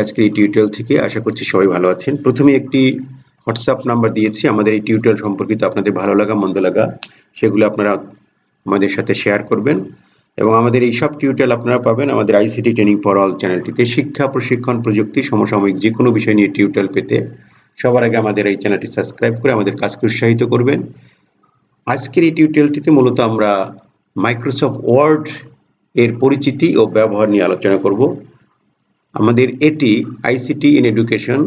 আজকের এই টিউটোরিয়াল থেকে আশা করছি সবাই ভালো আছেন। প্রথমে একটি হোয়াটসঅ্যাপ নাম্বার দিয়েছি আমাদের এই টিউটোরিয়াল সম্পর্কিত আপনাদের ভালো লাগা মন্দ লাগা সেগুলো আপনারা আমাদের সাথে শেয়ার করবেন এবং আমাদের এই সব টিউটোরিয়াল আপনারা পাবেন আমাদের আইসিটি ট্রেনিং ফর অল চ্যানেলটিতে। শিক্ষা, প্রশিক্ষণ, প্রযুক্তি, সমসাময়িক যে কোনো বিষয় নিয়ে টিউটোরিয়াল পেতে সবার আগে আমাদের এই চ্যানেলটি সাবস্ক্রাইব করে আমাদের কাজকে উৎসাহিত করবেন। আজকের এই টিউটোরিয়ালটিতে মূলত আমরা মাইক্রোসফট ওয়ার্ড এর পরিচিতি ও ব্যবহার নিয়ে আলোচনা করব। আমাদের এটি আইসিটি ইন এডুকেশন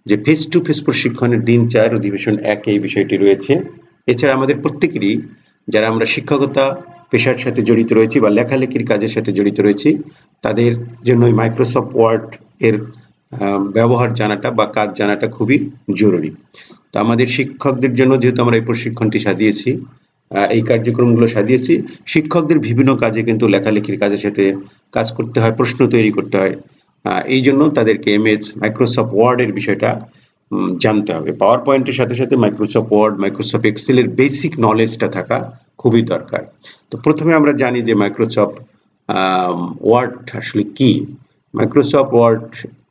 যে ফেস টু ফেস প্রশিক্ষণের দিন 4 অধিবেশন 1 এই বিষয়টি রয়েছে। এছাড়া আমাদের প্রত্যেকেরই যারা আমরা শিক্ষকতা পেশার সাথে জড়িত রয়েছি বা লেখালেখির কাজের সাথে জড়িত রয়েছি তাদের জন্য মাইক্রোসফট ওয়ার্ড এর ব্যবহার জানাটা বা কাজ জানাটা খুবই জরুরি। তো আমাদের শিক্ষকদের জন্য যেহেতু আমরা এই প্রশিক্ষণটি সাজিয়েছি, এই কার্যক্রমগুলো সাজিয়েছি, শিক্ষকদের বিভিন্ন কাজে কিন্তু লেখালেখির কাজের সাথে কাজ করতে হয়, প্রশ্ন তৈরি করতে হয়। এই জন্য তাদেরকে এমএস মাইক্রোসফট ওয়ার্ড এর বিষয়টা জানতে হবে। পাওয়ার পয়েন্টের সাথে সাথে মাইক্রোসফট ওয়ার্ড, মাইক্রোসফট এক্সেলের বেসিক নলেজটা থাকা খুবই দরকার। তো প্রথমে আমরা জানি যে মাইক্রোসফট ওয়ার্ড আসলে কি। মাইক্রোসফট ওয়ার্ড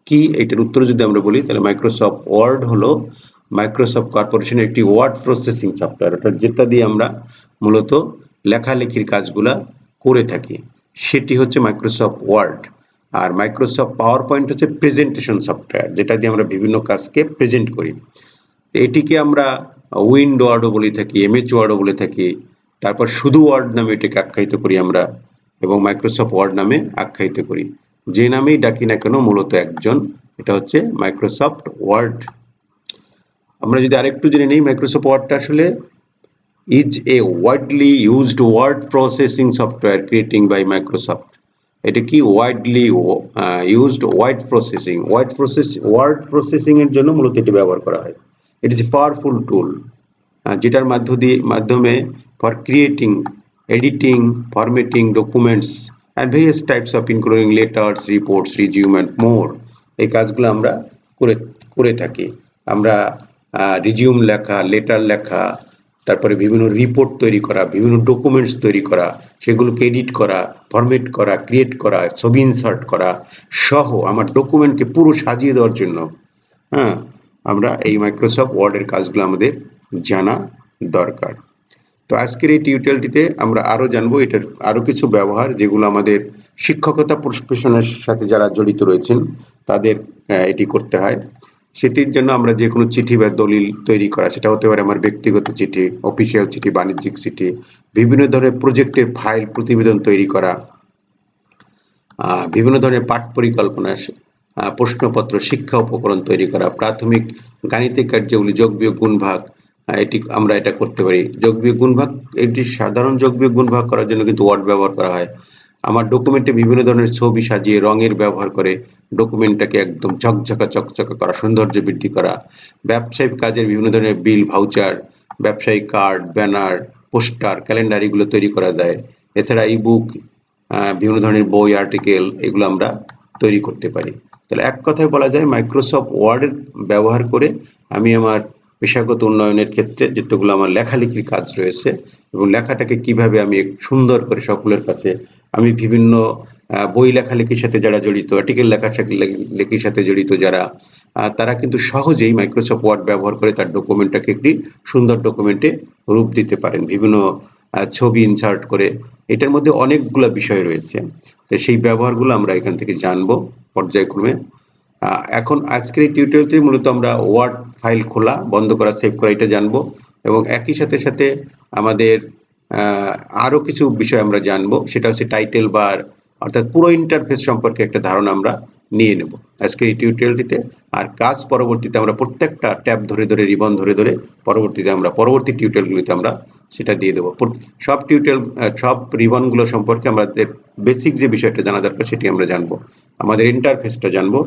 কি এটার উত্তর যদি আমরা বলি তাহলে মাইক্রোসফট ওয়ার্ড হলো মাইক্রোসফট কর্পোরেশনের একটি ওয়ার্ড প্রসেসিং সফটওয়্যার, অর্থাৎ যেটা দিয়ে আমরা মূলত লেখালেখির কাজগুলা করে থাকি সেটি হচ্ছে মাইক্রোসফট ওয়ার্ড। আর মাইক্রোসফট পাওয়ার পয়েন্ট হচ্ছে প্রেজেন্টেশন সফটওয়্যার, যেটা দিয়ে আমরা বিভিন্ন কাজকে প্রেজেন্ট করি। এটিকে আমরা উইন্ড ওয়ার্ডও বলে থাকি, এমএচ ওয়ার্ডও বলে থাকি, তারপর শুধু ওয়ার্ড নামে এটাকে আখ্যায়িত করি আমরা এবং মাইক্রোসফট ওয়ার্ড নামে আখ্যায়িত করি। যে নামেই ডাকি না কেন মূলত একজন, এটা হচ্ছে মাইক্রোসফট ওয়ার্ড। আমরা যদি আরেকটু জেনে নিই, মাইক্রোসফট ওয়ার্ডটা আসলে is a widely used word processing software creating by Microsoft. এটা কি widely used word processing এর জন্য মূলত এটি ব্যবহার করা হয়। It is a powerful tool যেটার মাধ্যমে for creating, editing, formatting documents and various types of including letters, reports, resume and more এই কাজগুলো আমরা করে থাকি। আমরা রিজিউম লেখা, লেটার লেখা, তারপরে বিভিন্ন রিপোর্ট তৈরি করা, বিভিন্ন ডকুমেন্টস তৈরি করা, সেগুলোকে এডিট করা, ফরম্যাট করা, ক্রিয়েট করা, ছবি ইনসার্ট করা সহ আমার ডকুমেন্টকে পুরো সাজিয়ে দেওয়ার জন্য আমরা এই মাইক্রোসফট ওয়ার্ডের কাজগুলো আমাদের জানা দরকার। তো আজকের এই টিউটোরিয়ালটিতে আমরা আরো জানবো এটার আরো কিছু ব্যবহার যেগুলো আমাদের শিক্ষকতা প্রফেশনের সাথে যারা জড়িত রয়েছেন তাদের এটি করতে হয়। সেটির জন্য আমরা যে কোনো চিঠি বা দলিল তৈরি করা, সেটা হতে পারে আমার ব্যক্তিগত চিঠি, অফিসিয়াল চিঠি, বাণিজ্যিক চিঠি, বিভিন্ন ধরনের প্রজেক্টের ফাইল প্রতিবেদন তৈরি করা, বিভিন্ন ধরনের পাঠ পরিকল্পনা, প্রশ্নপত্র, শিক্ষা উপকরণ তৈরি করা, প্রাথমিক গাণিতিক কার্যাবলী, যোগ বিয়োগ গুণ ভাগ, আমরা এটা করতে পারি। যোগ বিয়োগ গুণ ভাগ, এটি সাধারণ যোগ বিয়োগ গুণ ভাগ করার জন্য কিন্তু ওয়ার্ড ব্যবহার করা হয়। আমার ডকুমেন্টে বিভিন্ন ধরনের ছবি সাজিয়ে রঙের ব্যবহার করে ডকুমেন্টটাকে একদম চকচকা করা, সৌন্দর্য বৃদ্ধি করা, ব্যবসায়িক কাজের বিভিন্ন ধরনের বিল, ভাউচার, ব্যবসায়িক কার্ড, ব্যানার, পোস্টার, ক্যালেন্ডার এগুলো তৈরি করা যায়। এছাড়া ইবুক, বিভিন্ন ধরনের বই, আর্টিকেল এগুলো আমরা তৈরি করতে পারি। তাহলে এক কথায় বলা যায় মাইক্রোসফট ওয়ার্ড ব্যবহার করে আমি আমার পেশাগত উন্নয়নের ক্ষেত্রে যেগুলো আমার লেখালেখির কাজ রয়েছে এবং লেখাটাকে কিভাবে আমি সুন্দর করে সকলের কাছে, আমি বিভিন্ন বই লেখালেখির সাথে যারা জড়িত, আর্টিকেল লেখালেখির সাথে জড়িত যারা, তারা কিন্তু সহজেই মাইক্রোসফট ওয়ার্ড ব্যবহার করে তার ডকুমেন্টটাকে একটি সুন্দর ডকুমেন্টে রূপ দিতে পারেন, বিভিন্ন ছবি ইনসার্ট করে। এটার মধ্যে অনেকগুলো বিষয় রয়েছে, তো সেই ব্যবহারগুলো আমরা এখান থেকে জানবো পর্যায়ক্রমে। এখন আজকের এই টিউটোরিয়ালতে মূলত আমরা ওয়ার্ড ফাইল খোলা, বন্ধ করা, সেভ করা এটা জানবো এবং একই সাথে আমাদের আরো কিছু বিষয় আমরা জানবো, সেটা হচ্ছে টাইটেল বার, অর্থাৎ পুরো ইন্টারফেস সম্পর্কে একটা ধারণা আমরা নিয়ে নেব আজকে এই টিউটোরিয়ালটিতে। আর কাজ পরবর্তীতে আমরা প্রত্যেকটা ট্যাব ধরে রিবন ধরে পরবর্তীতে আমরা পরবর্তী টিউটোরিয়ালগুলিতে আমরা সেটা দিয়ে দেবো। সব সব রিবনগুলো সম্পর্কে আমাদের বেসিক যে বিষয়টা জানা দরকার সেটি আমরা জানবো, আমাদের ইন্টারফেসটা জানবো।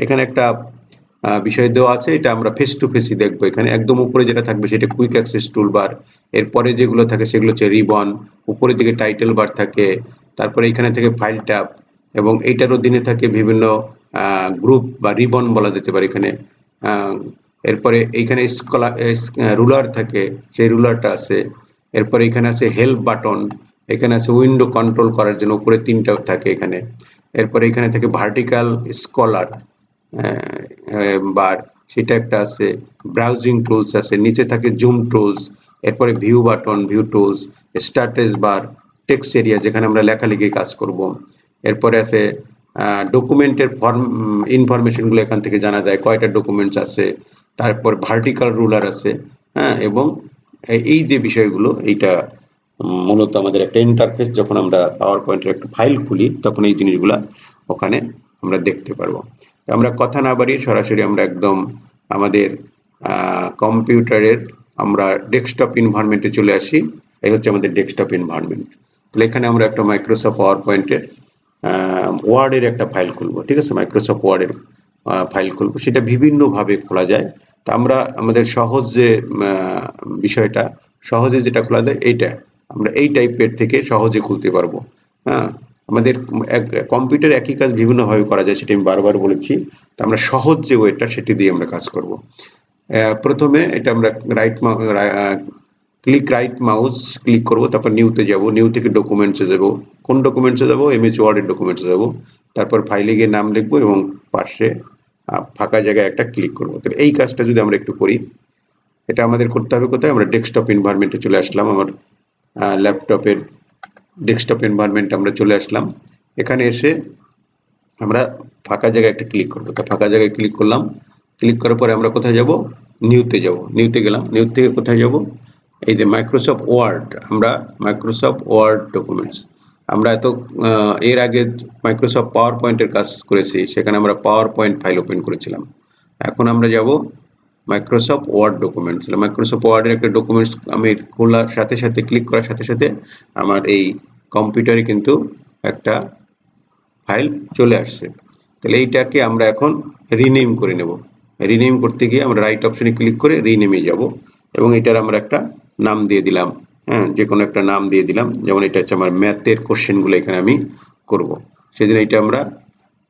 এখানে একটা বিষয় দেওয়া আছে, এটা আমরা ফেস টু ফেসই দেখবো। এখানে একদম উপরে যেটা থাকবে সেটা কুইক অ্যাক্সেস টুলবার, এরপরে যেগুলো থাকে সেগুলো হচ্ছে রিবন, উপরের দিকে টাইটেল বার থাকে, তারপরে এখানে থেকে ফাইল ট্যাব এবং এইটার অধীনে থাকে বিভিন্ন গ্রুপ বা রিবন বলা যেতে পারে এখানে। এরপরে এইখানে রুলার থাকে, সেই রুলারটা আছে। এরপরে এখানে আছে হেল্প বাটন, এখানে আছে উইন্ডো কন্ট্রোল করার জন্য উপরে 3টা থাকে এখানে। এরপরে এখানে থাকে ভার্টিক্যাল স্কলার, বার, সেটা একটা আছে, ব্রাউজিং টুলস আছে, নিচে থাকে জুম টুলস, এরপরে view button, view tools, status bar, text area যেখানে আমরা লেখালেখির কাজ করব, এরপরে আছে ডকুমেন্টের ফর্ম ইনফরমেশনগুলো এখান থেকে জানা যায়, কয়টা ডকুমেন্টস আছে, তারপর ভার্টিক্যাল রুলার আছে, হ্যাঁ, এবং এই যে বিষয়গুলো, এইটা মূলত আমাদের একটা ইন্টারফেস, যখন আমরা পাওয়ার পয়েন্টের একটা ফাইল খুলি তখন এই জিনিসগুলা ওখানে আমরা দেখতে পারবো। আমরা কথা না বাড়িয়ে সরাসরি আমরা একদম আমাদের কম্পিউটারের আমরা ডেস্কটপ এনভায়রনমেন্টে চলে আসি। এই হচ্ছে আমাদের ডেস্কটপ এনভায়রনমেন্ট। তাহলে এখানে আমরা একটা মাইক্রোসফট পাওয়ার পয়েন্টের ওয়ার্ডের একটা ফাইল খুলবো, ঠিক আছে, মাইক্রোসফট ওয়ার্ডের ফাইল খুলবো, সেটা বিভিন্নভাবে খোলা যায়। তা আমরা আমাদের সহজ যে বিষয়টা, সহজে যেটা খোলা যায় এইটা আমরা এই টাইপের থেকে সহজে খুলতে পারবো। হ্যাঁ, আমাদের কম্পিউটার একই কাজ বিভিন্নভাবে করা যায়, সেটা আমি বারবার বলেছি। তা আমরা সহজ যে ওয়েটা সেটি দিয়ে আমরা কাজ করব। প্রথমে এটা আমরা রাইট মাউস ক্লিক করব, তারপর নিউতে যাব, নিউ থেকে ডকুমেন্টসে যাব, কোন ডকুমেন্টসে যাব, এমএস ওয়ার্ডের ডকুমেন্টসে যাব, তারপর ফাইলে গিয়ে নাম লিখবো এবং পাশে ফাঁকা জায়গায় একটা ক্লিক করব। তাহলে এই কাজটা যদি আমরা একটু করি, এটা আমাদের করতে হবে কোথায়, আমরা ডেস্কটপ এনভায়রনমেন্টে চলে আসলাম, আমার ল্যাপটপের ডেস্কটপ এনভায়রনমেন্টে আমরা চলে আসলাম। এখানে এসে আমরা ফাঁকা জায়গায় একটা ক্লিক করবো, তো ফাঁকা জায়গায় ক্লিক করলাম, ক্লিক করার পরে আমরা কোথায় যাব, নিউতে যাব, নিউতে গেলাম, নিউ থেকে কোথায় যাব, এই যে মাইক্রোসফট ওয়ার্ড, আমরা মাইক্রোসফট ওয়ার্ড ডকুমেন্টস, আমরা এত এর আগে মাইক্রোসফট পাওয়ার পয়েন্টের কাজ করেছি, সেখানে আমরা পাওয়ার পয়েন্ট ফাইল ওপেন করেছিলাম। এখন আমরা যাব মাইক্রোসফট ওয়ার্ড ডকুমেন্টস। মাইক্রোসফট ওয়ার্ডের একটা ডকুমেন্টস আমি খোলার সাথে সাথে, ক্লিক করার সাথে সাথে আমার এই কম্পিউটারে কিন্তু একটা ফাইল চলে আসছে। তাহলে এইটাকে আমরা এখন রিনেম করে নেব। রিনেম করতে গিয়ে আমরা রাইট অপশনে ক্লিক করে রিনেমে যাব এবং এটার আমরা একটা নাম দিয়ে দিলাম। হ্যাঁ, যে কোনো একটা নাম দিয়ে দিলাম, যেমন এটা হচ্ছে আমার ম্যাথের কোশ্চেনগুলো এখানে আমি করব, সেজন্য এটা আমরা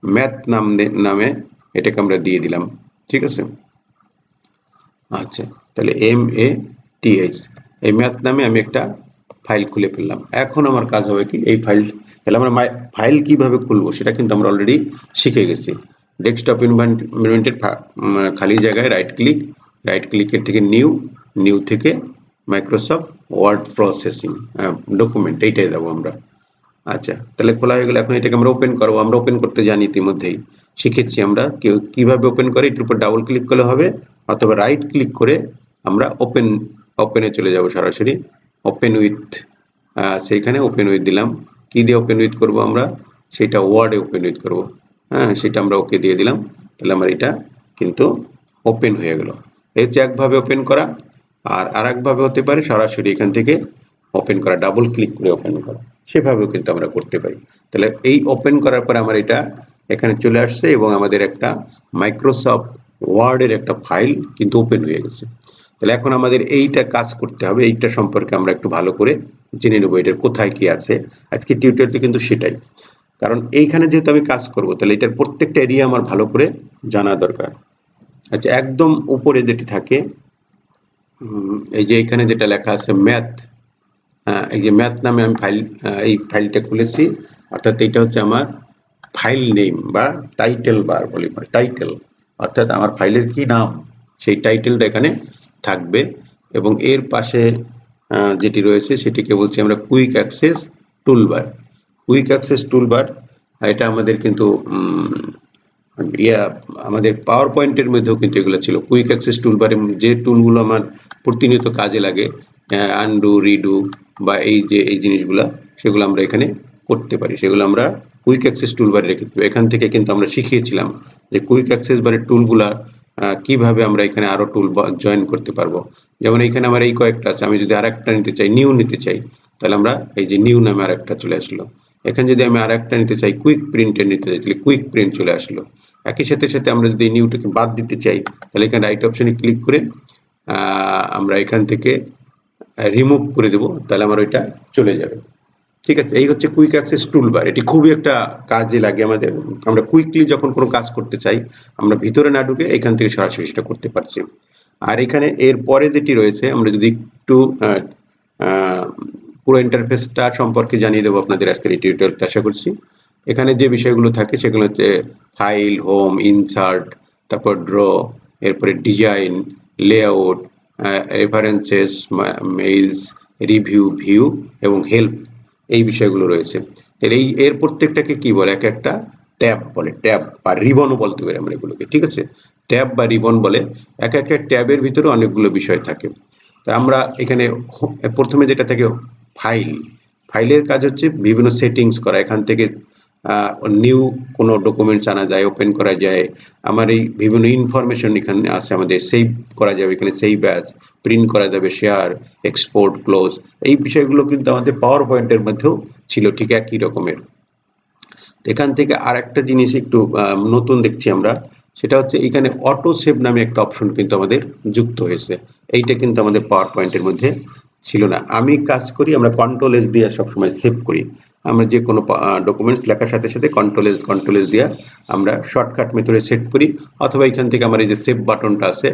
ম্যাথ নামে এটাকে আমরা দিয়ে দিলাম, ঠিক আছে। আচ্ছা, তাহলে MATH, এই ম্যাথ নামে আমি একটা ফাইল খুলে ফেললাম। এখন আমার কাজ হবে কি, এই ফাইল, তাহলে আমরা ফাইল কিভাবে খুলবো সেটা কিন্তু আমরা অলরেডি শিখে গেছি। ডেস্কটপ এনভায়রনমেন্টের খালি জায়গায় রাইট ক্লিকের থেকে নিউ থেকে মাইক্রোসফট ওয়ার্ড প্রসেসিং ডকুমেন্ট, এইটাই দেবো আমরা। আচ্ছা, তাহলে খোলা হয়ে গেলে এখন এটাকে আমরা ওপেন করবো। আমরা ওপেন করতে জানি, ইতিমধ্যেই শিখেছি আমরা কিভাবে ওপেন করে, এটার উপর ডাবল ক্লিক করলে হবে, অথবা রাইট ক্লিক করে আমরা ওপেনে চলে যাব সরাসরি। ওপেন উইথ, সেইখানে ওপেন উইথ দিলাম। কি দিয়ে ওপেন উইথ করব আমরা, সেটা ওয়ার্ডে ওপেন উইথ করব। হ্যাঁ, সেটা আমরা ওকে দিয়ে দিলাম। তাহলে আমার এটা কিন্তু ওপেন হয়ে গেল। এই হচ্ছে একভাবে ওপেন করা। আর আরেকভাবে হতে পারে সরাসরি এখান থেকে ওপেন করা, ডাবল ক্লিক করে ওপেন করা, সেভাবেও কিন্তু আমরা করতে পারি। তাহলে এই ওপেন করার পর আমার এটা এখানে চলে আসছে এবং আমাদের একটা মাইক্রোসফট ওয়ার্ডের একটা ফাইল কিন্তু ওপেন হয়ে গেছে। তাহলে এখন আমাদের এইটা কাজ করতে হবে, এইটা সম্পর্কে আমরা একটু ভালো করে জেনে নেবো, এটার কোথায় কি আছে। আজকে টিউটোরিয়ালটি কিন্তু সেটাই, কারণ এইখানে যেহেতু আমি কাজ করব, তাহলে এটার প্রত্যেকটা এরিয়া আমার ভালো করে জানা দরকার। আচ্ছা, একদম উপরে যেটি থাকে, এই যে এখানে যেটা লেখা আছে ম্যাথ, এই যে ম্যাথ নামে আমি এই ফাইলটা খুলেছি, অর্থাৎ এইটা হচ্ছে আমার ফাইল নেম বা টাইটেল বার বলি, টাইটেল, অর্থাৎ আমার ফাইলের কি নাম সেই টাইটেলটা এখানে থাকবে। এবং এর পাশে যেটি রয়েছে সেটিকে বলছি আমরা quick access toolbar. Quick access toolbar, এটা আমাদের কিন্তু আমাদের পাওয়ার পয়েন্টের মধ্যেও কিন্তু এগুলো ছিল। কুইক অ্যাক্সেস টুলবারে যে টুলগুলো আমার প্রতিনিয়ত কাজে লাগে, আনডু, রিডু বা এই জিনিসগুলা, সেগুলো আমরা এখানে করতে পারি, সেগুলো আমরা কুইক অ্যাক্সেস টুলবারে রেখে দেবো। এখান থেকে কিন্তু আমরা শিখিয়েছিলাম যে কুইক অ্যাক্সেস বারের টুলগুলা কিভাবে আমরা এখানে আরো টুল জয়েন করতে পারবো। যেমন এখানে আমার এই কয়েকটা আছে, আমি যদি আরেকটা নিতে চাই, নিউ নিতে চাই, তাহলে আমরা এই যে নিউ নামে আরেকটা চলে আসলো। এখানে যদি আমি আরেকটা নিতে চাই, কুইক প্রিন্টের নিতে চাই, তাহলে কুইক প্রিন্ট চলে আসলো। একই সাথে সাথে আমরা যদি নিউটাকে বাদ দিতে চাই, তাহলে এখানে রাইট অপশনে ক্লিক করে আমরা এখান থেকে রিমুভ করে দেব, তাহলে আমার ওইটা চলে যাবে। ঠিক আছে, এই হচ্ছে কুইক অ্যাক্সেস টুলবার। এটি খুবই একটা কাজে লাগে আমাদের। আমরা কুইকলি যখন কোনো কাজ করতে চাই, আমরা ভিতরে না ঢুকে এখান থেকে সরাসরি সেটা করতে পারছি। আর এখানে এর পরে যেটি রয়েছে, আমরা যদি একটু পুরো ইন্টারফেসটা সম্পর্কে জানিয়ে দেবো আপনাদের আজকের এই টিউটোরিয়ালটা, আশা করছি। এখানে যে বিষয়গুলো থাকে সেগুলো হচ্ছে ফাইল, হোম, ইনসার্ট, তারপর ড্র, এরপরে design, layout, references, mails, review, view এবং হেল্প, এই বিষয়গুলো রয়েছে। তাহলে এর প্রত্যেকটাকে কি বলে, এক একটা ট্যাব বলে, ট্যাব বা রিবনও বলতে পারি আমরা এগুলোকে, ঠিক আছে? ট্যাব বা রিবন বলে। এক একটা ট্যাবের ভিতরে অনেকগুলো বিষয় থাকে। তা আমরা এখানে প্রথমে যেটা থাকে ফাইল। ফাইলের কাজ হচ্ছে বিভিন্ন সেটিংস করা, এখান থেকে নিউ কোনো ডকুমেন্টস আনা যায়, ওপেন করা যায়, আমার এই বিভিন্ন ইনফরমেশন এখানে আছে, আমাদের সেভ করা যাবে, এখানে সেভ অ্যাজ, প্রিন্ট করা যাবে, শেয়ার, এক্সপোর্ট, ক্লোজ, এই বিষয়গুলো কিন্তু আমাদের পাওয়ার পয়েন্টের মধ্যেও ছিল ঠিক একই রকমের। এখান থেকে আর একটা জিনিস একটু নতুন দেখছি আমরা, সেটা হচ্ছে এখানে অটো সেভ নামে একটা অপশন কিন্তু আমাদের যুক্ত হয়েছে। এইটা কিন্তু আমাদের পাওয়ার পয়েন্টের মধ্যে ছিল না। আমি কাজ করি, আমরা কন্ট্রোল এস দিয়ে সবসময় সেভ করি। আমরা যে কোনো ডকুমেন্টস লেখার সাথে সাথে কন্ট্রোল এস দিয়ে আমরা শর্টকাট মেথডে সেভ করি, অথবা এখান থেকে আমার এই যে সেভ বাটনটা আছে,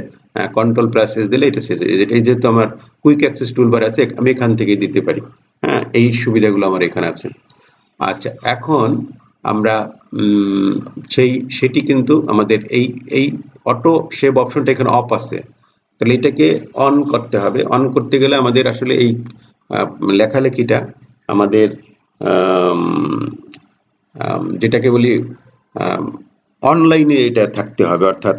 কন্ট্রোল প্লাস এস দিলে এটা শেষ হয়ে যায়। এই যেহেতু আমার কুইক অ্যাক্সেস টুলবার আছে, আমি এখান থেকেই দিতে পারি। হ্যাঁ, এই সুবিধাগুলো আমার এখানে আছে। আচ্ছা, এখন আমরা সেটি কিন্তু আমাদের এই অটো সেভ অপশনটা এখানে অফ আছে। তাহলে এটাকে অন করতে হবে। অন করতে গেলে আমাদের আসলে এই লেখালেখিটা আমাদের যেটাকে বলি অনলাইনে এটা থাকতে হবে, অর্থাৎ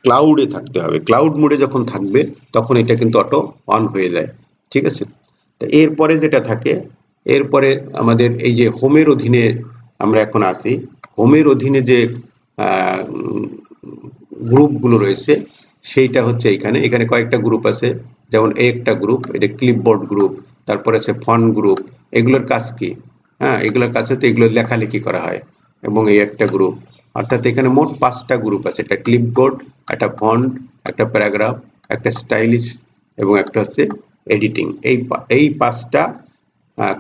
ক্লাউডে থাকতে হবে। ক্লাউড মোডে যখন থাকবে তখন এটা কিন্তু অটো অন হয়ে যায়, ঠিক আছে? তো এরপরে যেটা থাকে, এরপরে আমাদের এই যে হোমের অধীনে আমরা এখন আসি, হোমের অধীনে যে গ্রুপগুলো রয়েছে সেইটা হচ্ছে এখানে এখানে কয়েকটা গ্রুপ আছে। যেমন একটা গ্রুপ, এটা ক্লিপবোর্ড গ্রুপ, তারপরে আছে ফন্ট গ্রুপ। এগুলোর কাজ কি? হ্যাঁ, এগুলোর কাজ হচ্ছে এগুলো লেখালেখি করা হয়। এবং এই একটা গ্রুপ, অর্থাৎ এখানে মোট 5টা গ্রুপ আছে। একটা ক্লিপবোর্ড, একটা ফন্ট, একটা প্যারাগ্রাফ, একটা স্টাইলিশ এবং একটা হচ্ছে এডিটিং। এই 5টা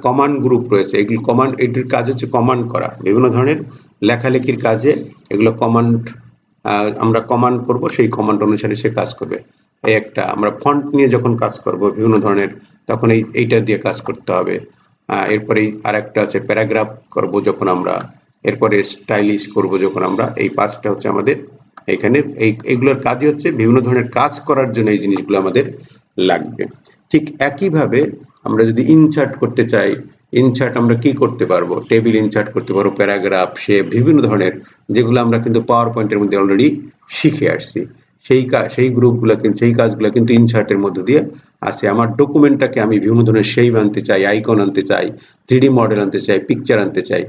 কমান্ড গ্রুপ রয়েছে। এগুলো কমান্ড, এটির কাজ হচ্ছে কমান্ড করা, বিভিন্ন ধরনের লেখালেখির কাজে এগুলো কমান্ড, আমরা কমান্ড করব, সেই কমান্ড অনুসারে সে কাজ করবে। এই একটা আমরা ফন্ট নিয়ে যখন কাজ করব বিভিন্ন ধরনের, তখন এইটা দিয়ে কাজ করতে হবে। এরপরে আর একটা আছে প্যারাগ্রাফ করব যখন আমরা, এরপরে স্টাইলিশ করব যখন আমরা। এই 5টা হচ্ছে আমাদের এখানে, এইগুলোর কাজই হচ্ছে বিভিন্ন ধরনের কাজ করার জন্য এই জিনিসগুলো আমাদের লাগবে। ঠিক একইভাবে আমরা যদি ইনসার্ট করতে চাই, ইনসার্ট আমরা কি করতে পারবো? টেবিল ইনসার্ট করতে পারবো, প্যারাগ্রাফ, শেপ, বিভিন্ন ধরনের, যেগুলো আমরা কিন্তু পাওয়ার পয়েন্টের মধ্যে অলরেডি শিখে আসছি। সেই গ্রুপগুলো কিন্তু, সেই কাজগুলো কিন্তু ইনসার্টের মধ্যে দিয়ে আছে। আমার ডকুমেন্টটাকে আমি বিভিন্ন ধরনের শেপ আনতে চাই, আইকন আনতে চাই, 3D মডেল আনতে চাই, পিকচার আনতে চাই,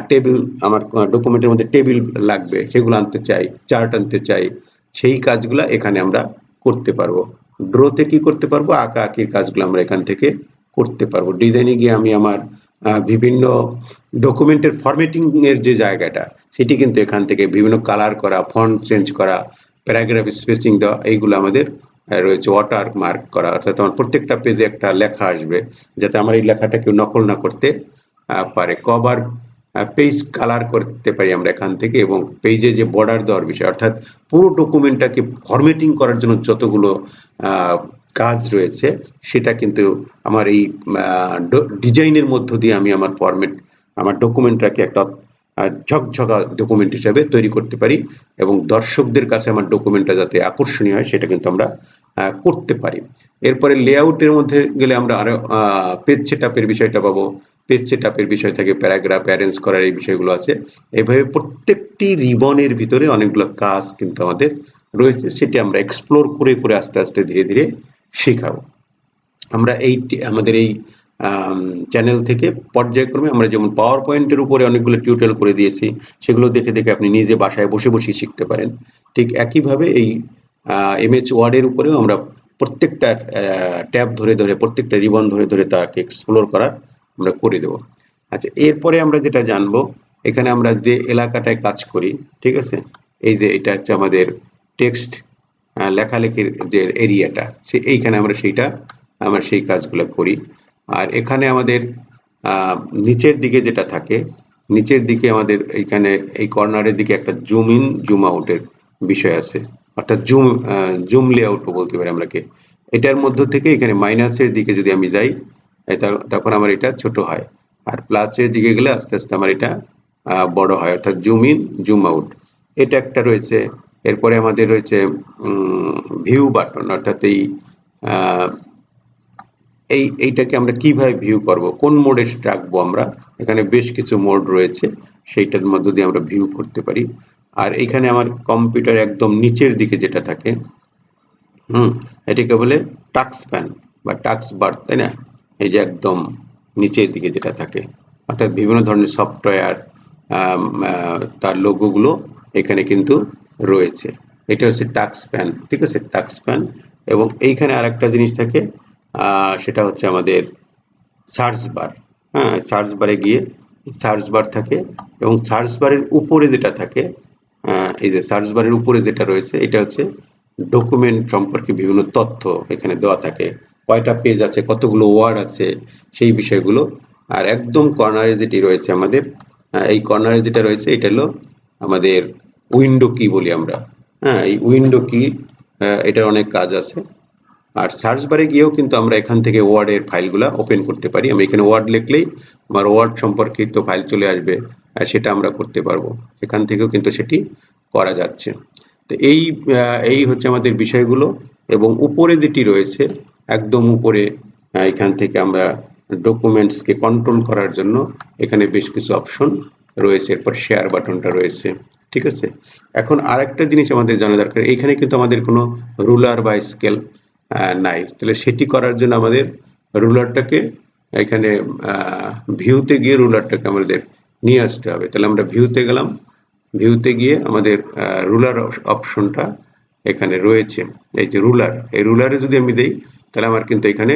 টেবিল, আমার ডকুমেন্টের মধ্যে টেবিল লাগবে, সেগুলো আনতে চাই, চার্ট আনতে চাই, সেই কাজগুলো এখানে আমরা করতে পারবো। ড্রোতে কি করতে পারবো? আঁকা আঁকির কাজগুলো আমরা এখান থেকে করতে পারবো। ডিজাইনে গিয়ে আমি আমার বিভিন্ন ডকুমেন্টের ফরম্যাটিং এর যে জায়গাটা, সেটি কিন্তু এখান থেকে বিভিন্ন কালার করা, ফন্ট চেঞ্জ করা, প্যারাগ্রাফ স্পেসিং দেওয়া, এইগুলো আমাদের রয়েছে। ওয়াটার মার্ক করা, অর্থাৎ আমার প্রত্যেকটা পেজে একটা লেখা আসবে, যাতে আমার এই লেখাটা কেউ নকল না করতে পারে। কভার পেজ কালার করতে পারি আমরা এখান থেকে, এবং পেজে যে বর্ডার দেওয়ার বিষয়, অর্থাৎ পুরো ডকুমেন্টটাকে ফরম্যাটিং করার জন্য যতগুলো কাজ রয়েছে, সেটা কিন্তু আমার এই ডিজাইনের মধ্য দিয়ে আমি আমার ফরম্যাট, আমার ডকুমেন্টটাকে একটা ঝকঝকা ডকুমেন্ট হিসাবে তৈরি করতে পারি, এবং দর্শকদের কাছে আমার ডকুমেন্টটা যাতে আকর্ষণীয় হয় সেটা কিন্তু আমরা করতে পারি। এরপরে লেআউটের মধ্যে গেলে আমরা আরো পেজ সেটআপের বিষয়টা পাবো। পেজ সেটআপের বিষয় থাকে, প্যারাগ্রাফ অ্যারেঞ্জ করার এই বিষয়গুলো আছে। এভাবে প্রত্যেকটি রিবনের ভিতরে অনেকগুলো কাজ কিন্তু আমাদের রয়েছে, সেটি আমরা এক্সপ্লোর করে করে আস্তে আস্তে ধীরে ধীরে শেখাবো। আমরা আমাদের এই চ্যানেল থেকে পর্যায়ক্রমে আমরা যেমন পাওয়ার পয়েন্টের উপরে অনেকগুলো টিউটোরিয়াল করে দিয়েছি, সেগুলো দেখে দেখে আপনি নিজে বাসায় বসে বসে শিখতে পারেন। ঠিক একইভাবে এই এমএস ওয়ার্ডের উপরেও আমরা প্রত্যেকটা ট্যাব ধরে ধরে, প্রত্যেকটা রিবন ধরে ধরে তাকে এক্সপ্লোর করার আমরা করে দেব। আচ্ছা, এরপরে আমরা যেটা জানবো, এখানে আমরা যে এলাকাটায় কাজ করি, ঠিক আছে, এই যে এটা হচ্ছে আমাদের টেক্সট লেখালেখির যে এরিয়াটা, এইখানে আমরা সেই কাজগুলো করি। আর এখানে আমাদের নিচের দিকে যেটা থাকে, নিচের দিকে আমাদের এইখানে এই কর্নারের দিকে একটা জুম ইন জুম আউটের বিষয় আছে, অর্থাৎ জুম লেআউটও বলতে পারি আমরা কে। এটার মধ্য থেকে এখানে মাইনাসের দিকে যদি আমি যাই, তখন আমার এটা ছোট হয়, আর প্লাসের দিকে গেলে আস্তে আস্তে আমার এটা বড় হয়, অর্থাৎ জুম ইন জুম আউট, এটা একটা রয়েছে। এরপরে আমাদের রয়েছে ভিউ বাটন, অর্থাৎ এইটাকে আমরা কিভাবে ভিউ করব, কোন মোডে রাখবো আমরা, এখানে বেশ কিছু মোড রয়েছে, সেইটার মধ্য দিয়ে আমরা ভিউ করতে পারি। আর এখানে আমার কম্পিউটার একদম নিচের দিকে যেটা থাকে, এটাকে বলে টাস্ক প্যান বা টাস্ক বার, তাই না? এই যে একদম নিচের দিকে যেটা থাকে, অর্থাৎ বিভিন্ন ধরনের সফটওয়্যার, তার লোগোগুলো এখানে কিন্তু রয়েছে। এটা হচ্ছে টাস্ক প্যান, ঠিক আছে, টাস্ক প্যান। এবং এইখানে আরেকটা জিনিস থাকে, সেটা হচ্ছে আমাদের সার্চ বার। হ্যাঁ, সার্চ বারে গিয়ে সার্চ বার থাকে, এবং সার্চ বারের উপরে যেটা থাকে, এই যে সার্চ বারের উপরে যেটা রয়েছে, এটা হচ্ছে ডকুমেন্ট সম্পর্কে বিভিন্ন তথ্য এখানে দেওয়া থাকে, কয়টা পেজ আছে, কতগুলো ওয়ার্ড আছে, সেই বিষয়গুলো। আর একদম কর্নারে যেটি রয়েছে আমাদের, এই কর্নারে যেটা রয়েছে এটা হলো আমাদের উইন্ডো কি বলি আমরা। হ্যাঁ, এই উইন্ডো কি, এটার অনেক কাজ আছে। আর সার্চ বারে গিয়েও কিন্তু আমরা এখান থেকে ওয়ার্ডের ফাইলগুলা ওপেন করতে পারি। আমি এখানে ওয়ার্ড লিখলেই আমার ওয়ার্ড সম্পর্কিত ফাইল চলে আসবে, আর সেটা আমরা করতে পারবো। এখান থেকেও কিন্তু সেটি করা যাচ্ছে। তো এই হচ্ছে আমাদের বিষয়গুলো। এবং উপরে যেটি রয়েছে, একদম উপরে, এখান থেকে আমরা ডকুমেন্টসকে কন্ট্রোল করার জন্য এখানে বেশ কিছু অপশন রয়েছে। এরপর শেয়ার বাটনটা রয়েছে, ঠিক আছে। এখন আরেকটা জিনিস আমাদের জানা দরকার, এখানে কিন্তু আমাদের কোনো রুলার বা স্কেল নাই। তাহলে সেটি করার জন্য আমাদের রুলারটাকে এখানে ভিউতে গিয়ে রুলারটাকে আমাদের নিয়ে আসতে হবে। তাহলে আমরা ভিউতে গেলাম, ভিউতে গিয়ে আমাদের রুলার অপশনটা এখানে রয়েছে, এই যে রুলার, এই রুলারে যদি আমি দেই, তাহলে আমার কিন্তু এখানে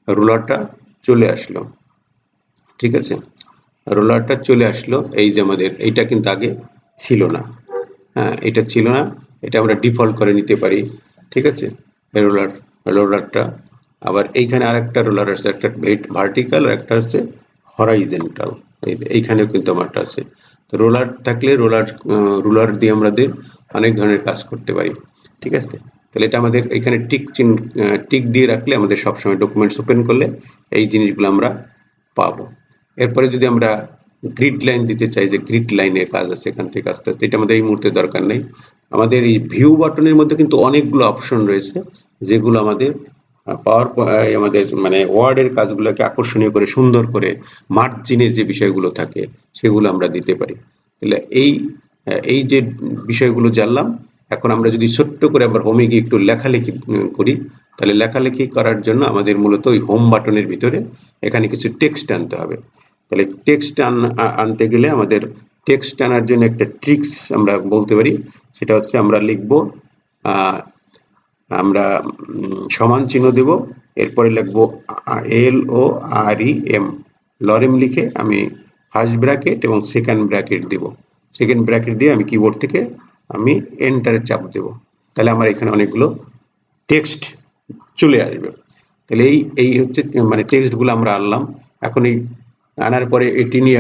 রুলারটা চলে আসলো, ঠিক আছে। রোলারটা চলে আসলো। এই যে আমাদের এইটা কিন্তু আগে ছিল না, হ্যাঁ, এটা ছিল না, এটা আমরা ডিফল্ট করে নিতে পারি, ঠিক আছে। রোলারটা আবার এইখানে আরেকটা রোলার আছে, একটা ভার্টিক্যাল আর একটা হচ্ছে হরাইজন্টাল, এইখানেও কিন্তু আমারটা আছে। তো রোলার থাকলে রুলার দিয়ে আমাদের অনেক ধরনের কাজ করতে পারি, ঠিক আছে। তাহলে এটা আমাদের এখানে টিক দিয়ে রাখলে আমাদের সবসময় ডকুমেন্টস ওপেন করলে এই জিনিসগুলো আমরা পাবো। এরপরে যদি আমরা গ্রিড লাইন দিতে চাই, যে গ্রিড লাইনের কাজ আছে এখান থেকে আস্তে আস্তে, এটা আমাদের এই মুহূর্তে দরকার নেই। আমাদের এই ভিউ বাটনের মধ্যে কিন্তু অনেকগুলো অপশন রয়েছে, যেগুলো আমাদের আমাদের মানে ওয়ার্ডের কাজগুলোকে আকর্ষণীয় করে, সুন্দর করে, মার্জিনের যে বিষয়গুলো থাকে সেগুলো আমরা দিতে পারি। তাহলে এই যে বিষয়গুলো জানলাম, এখন আমরা যদি ছোট্ট করে আবার হোমে গিয়ে একটু লেখালেখি করি, তাহলে লেখালেখি করার জন্য আমাদের মূলত ওই হোম বাটনের ভিতরে এখানে কিছু টেক্সট আনতে হবে। তাহলে টেক্সট আনতে গেলে আমাদের টেক্সট আনার জন্য একটা ট্রিক্স আমরা বলতে পারি, সেটা হচ্ছে আমরা লিখব, আমরা সমান চিহ্ন দেব, এরপরে লিখব LOREM, লরেম লিখে আমি ফার্স্ট ব্র্যাকেট এবং সেকেন্ড ব্র্যাকেট দিব। সেকেন্ড ব্র্যাকেট দিয়ে আমি কিবোর্ড থেকে আমি এন্টারে চাপ দেব, তাহলে আমার এখানে অনেকগুলো টেক্সট চলে আসবে। তাহলে এই হচ্ছে মানে টেক্সটগুলো আমরা আনলাম। এখন এই আনার পরে এটি নিয়ে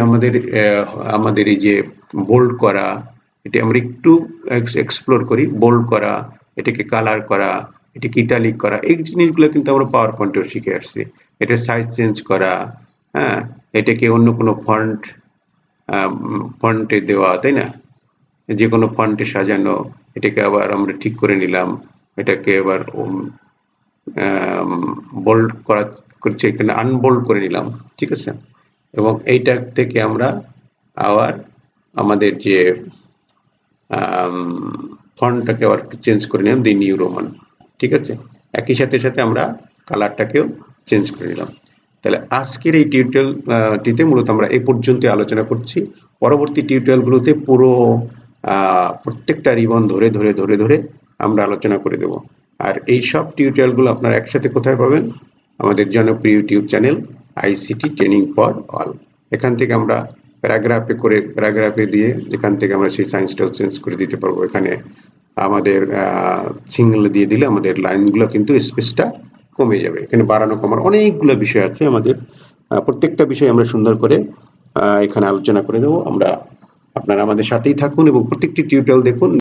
আমাদের এই যে বোল্ড করা, এটি আমরা একটু এক্সপ্লোর করি। বোল্ড করা, এটাকে কালার করা, এটাকে ইটালিক করা, এই জিনিসগুলো কিন্তু আমরা পাওয়ার পয়েন্টেও শিখে আসছি। এটা সাইজ চেঞ্জ করা, হ্যাঁ, এটাকে অন্য কোনো ফন্টে দেওয়া, তাই না, যে কোনো ফন্টে সাজানো, এটাকে আবার আমরা ঠিক করে নিলাম, এটাকে আবার বোল্ড করা করছে, এখানে আনবোল্ড করে নিলাম, ঠিক আছে। এবং এইটা থেকে আমরা আবার আমাদের যে ফন্টটাকে আবার চেঞ্জ করে নিলাম, দি নিউ রোমান, ঠিক আছে। একই সাথে আমরা কালারটাকেও চেঞ্জ করে নিলাম। তাহলে আজকের এই টিউটোরিয়ালটিতে মূলত আমরা এই পর্যন্ত আলোচনা করছি। পরবর্তী টিউটোরিয়ালগুলোতে পুরো প্রত্যেকটা রিবন ধরে ধরে ধরে ধরে আমরা আলোচনা করে দেব। আর এই সব টিউটোরিয়ালগুলো আপনারা একসাথে কোথায় পাবেন? আমাদের জনপ্রিয় YouTube channel ICT training for all. এখান থেকে আমরা প্যারাগ্রাফে দিয়ে এখান থেকে আমরা সেই সায়েন্সটাও চেঞ্জ করে দিতে পারবো। এখানে আমাদের সিঙ্গেল দিয়ে দিলে আমাদের লাইনগুলো কিন্তু স্পেসটা কমে যাবে। এখানে বাড়ানো কমার অনেকগুলো বিষয় আছে আমাদের, প্রত্যেকটা বিষয় আমরা সুন্দর করে এখানে আলোচনা করে দেবো। আপনারা আমাদের সাথেই থাকুন এবং প্রত্যেকটি টিউটোরিয়াল দেখুন।